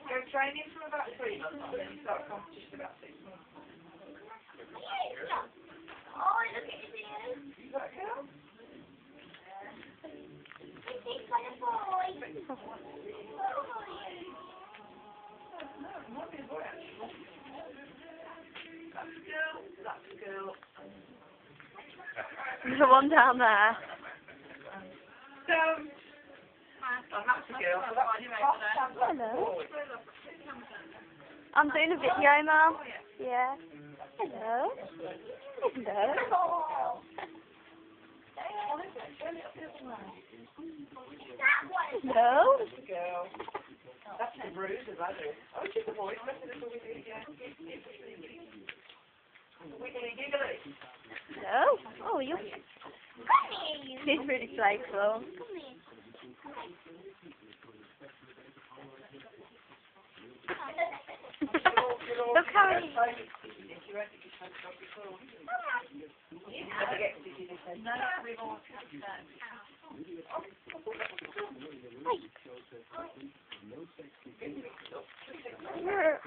Go training for about 3 months, and then you start competition about 6 months. Oh, look at his ears. Is that a girl? It's like a boy. No, it might be a boy actually. That's a girl. That's a girl. There's one down there. Oh, that's a girl. So that's Hello. I'm doing a video, Mum. Yeah. Hello. Hello. Hello. a girl. That's the bruises, I do. Oh, she's a boy. Let's do this wiggly again. Wiggly giggly. Hello. Oh, you're... She's really playful. Look how he... You're